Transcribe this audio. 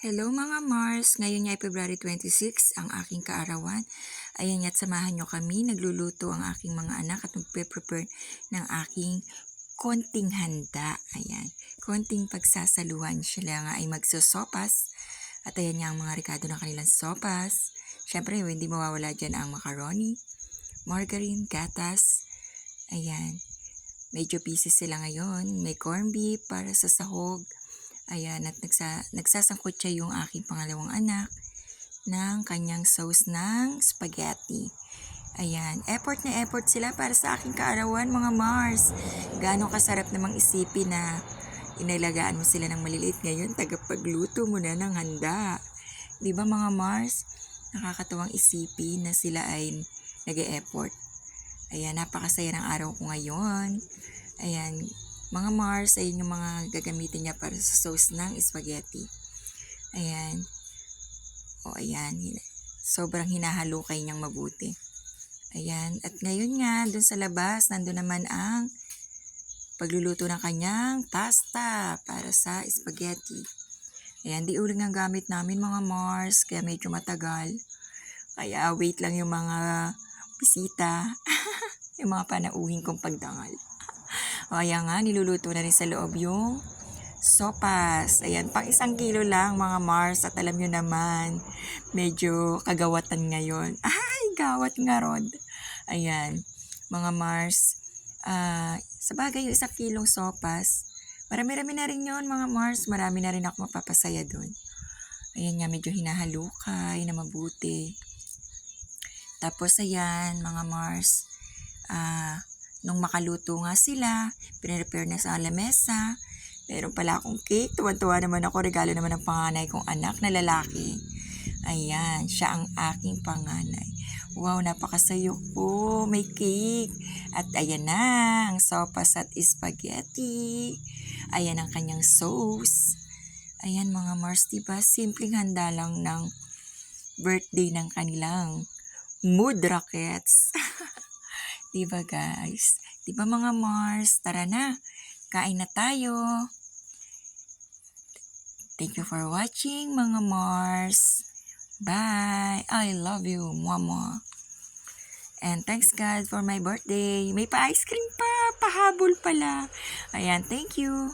Hello mga Mars! Ngayon nga ay February 26, ang aking kaarawan. Ayan nga't samahan nyo kami. Nagluluto ang aking mga anak at magpe-prepare ng aking konting handa. Ayan, konting pagsasaluhan. Sila nga ay magsosopas. At ayan nga ang mga rekado ng kanilang sopas. Siyempre, hindi mawawala dyan ang macaroni, margarine, gatas. Ayan, medyo busy sila ngayon. May corned beef para sa sahog. Ayan, at nagsasangkot siya yung aking pangalawang anak ng kanyang sauce ng spaghetti. Ayan, effort na effort sila para sa aking kaarawan mga Mars. Gaano kasarap namang isipin na inalagaan mo sila ng maliliit ngayon, tagapagluto mo na ng handa. Di ba mga Mars? Nakakatuwang isipin na sila ay nag-e-effort. Ayan, napakasaya ng araw ko ngayon. Ayan, mga Mars, ayun yung mga gagamitin niya para sa sauce ng spaghetti. Ayan. O, ayan. Sobrang hinahalukay niyang mabuti. Ayan. At ngayon nga, dun sa labas, nandun naman ang pagluluto ng kanyang pasta para sa spaghetti. Ayan, di uling ang gamit namin mga Mars, kaya medyo matagal. Kaya wait lang yung mga bisita, yung mga panauhin kong pagdangal. O, ayan nga, niluluto na rin sa loob yung sopas. Ayan, pang 1 kilo lang mga Mars. At alam nyo naman, medyo kagawatan ngayon. Ay, gawat nga rod. Ayan, mga Mars. Sa bagay yung 1 kilong sopas, marami-rami na rin yun mga Mars. Marami na rin ako mapapasaya dun. Ayan nga, medyo hinahalukay na mabuti. Tapos ayan, mga Mars, nung makaluto nga sila, pinrepare na sa lamesa. Meron pala akong cake. Tuwan-tuwa naman ako. Regalo naman ng panganay kong anak na lalaki. Ayan, siya ang aking panganay. Wow, napakasayo ko. May cake. At ayan na, ang sopas at spaghetti. Ayan ang kanyang sauce. Ayan mga Mars, diba? Simpleng handa lang ng birthday ng kanilang mood rockets. Diba guys? Diba mga Mars? Tara na, kain na tayo. Thank you for watching mga Mars. Bye! I love you, Mama. And thanks God for my birthday. May pa-ice cream pa, pahabol pala. Ayan, thank you.